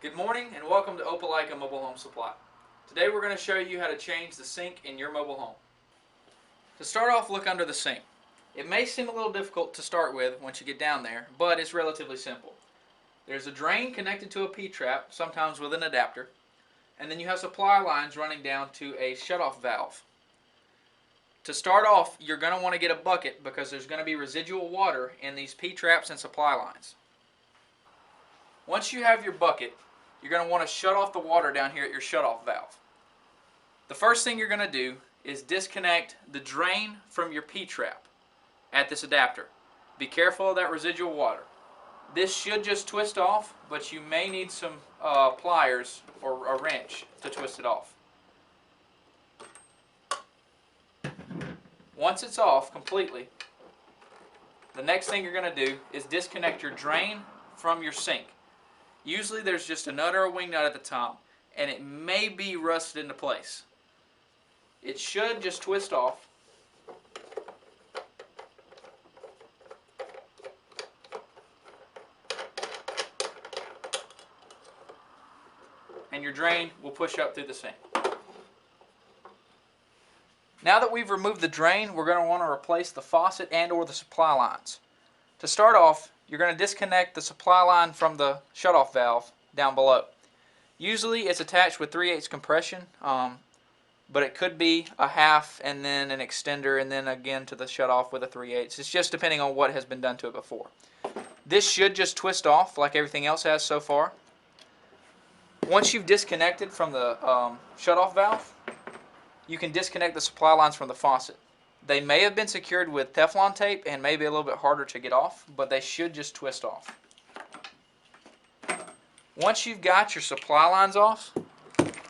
Good morning and welcome to Opelika Mobile Home Supply. Today we're going to show you how to change the sink in your mobile home. To start off, look under the sink. It may seem a little difficult to start with once you get down there, but it's relatively simple. There's a drain connected to a P-trap, sometimes with an adapter, and then you have supply lines running down to a shutoff valve. To start off, you're going to want to get a bucket because there's going to be residual water in these P-traps and supply lines. Once you have your bucket, you're going to want to shut off the water down here at your shutoff valve. The first thing you're going to do is disconnect the drain from your P-trap at this adapter. Be careful of that residual water. This should just twist off, but you may need some pliers or a wrench to twist it off. Once it's off completely, the next thing you're going to do is disconnect your drain from your sink. Usually there's just a nut or a wing nut at the top, and it may be rusted into place. It should just twist off. And your drain will push up through the sink. Now that we've removed the drain, we're going to want to replace the faucet and or the supply lines. To start off, you're going to disconnect the supply line from the shutoff valve down below. Usually it's attached with 3/8 compression, but it could be a half and then an extender and then again to the shutoff with a 3/8. It's just depending on what has been done to it before. This should just twist off like everything else has so far. Once you've disconnected from the shutoff valve, you can disconnect the supply lines from the faucet. They may have been secured with Teflon tape and may be a little bit harder to get off, but they should just twist off. Once you've got your supply lines off,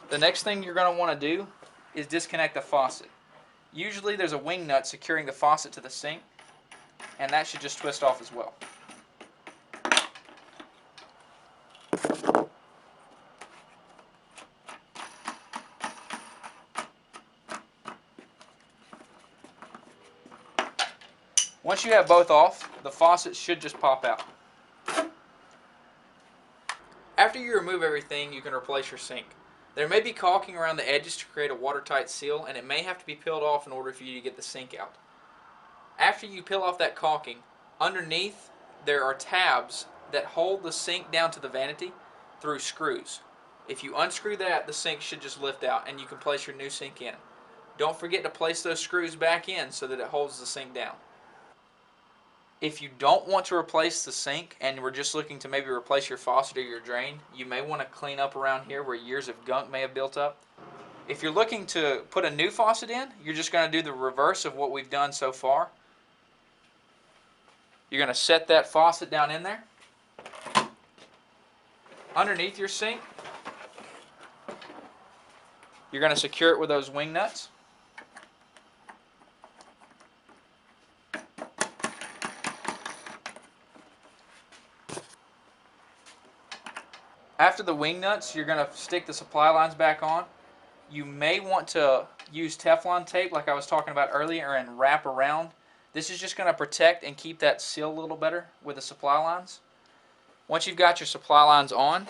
the next thing you're going to want to do is disconnect the faucet. Usually there's a wing nut securing the faucet to the sink, and that should just twist off as well. Once you have both off, the faucet should just pop out. After you remove everything, you can replace your sink. There may be caulking around the edges to create a watertight seal, and it may have to be peeled off in order for you to get the sink out. After you peel off that caulking, underneath there are tabs that hold the sink down to the vanity through screws. If you unscrew that, the sink should just lift out and you can place your new sink in. Don't forget to place those screws back in so that it holds the sink down. If you don't want to replace the sink and we're just looking to maybe replace your faucet or your drain, you may want to clean up around here where years of gunk may have built up. If you're looking to put a new faucet in, you're just going to do the reverse of what we've done so far. You're going to set that faucet down in there. Underneath your sink, you're going to secure it with those wing nuts. After the wing nuts, you're going to stick the supply lines back on. You may want to use Teflon tape like I was talking about earlier and wrap around. This is just going to protect and keep that seal a little better with the supply lines. Once you've got your supply lines on,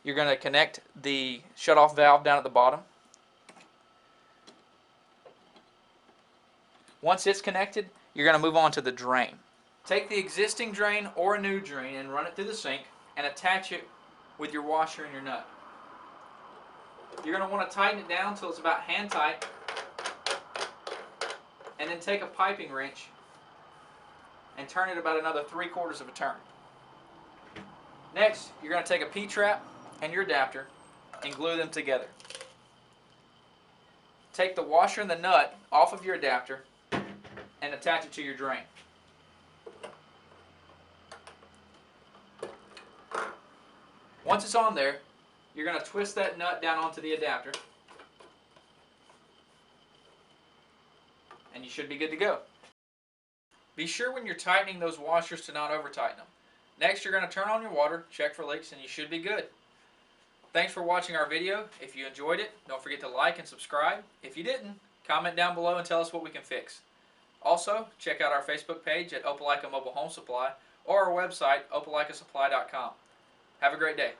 you're going to connect the shutoff valve down at the bottom. Once it's connected, you're going to move on to the drain. Take the existing drain or a new drain and run it through the sink and attach it with your washer and your nut. You're going to want to tighten it down until it's about hand tight, and then take a piping wrench and turn it about another 3/4 of a turn. Next, you're going to take a P-trap and your adapter and glue them together. Take the washer and the nut off of your adapter and attach it to your drain. Once it's on there, you're going to twist that nut down onto the adapter, and you should be good to go. Be sure when you're tightening those washers to not over tighten them. Next, you're going to turn on your water, check for leaks, and you should be good. Thanks for watching our video. If you enjoyed it, don't forget to like and subscribe. If you didn't, comment down below and tell us what we can fix. Also, check out our Facebook page at Opelika Mobile Home Supply or our website, opelikasupply.com. Have a great day.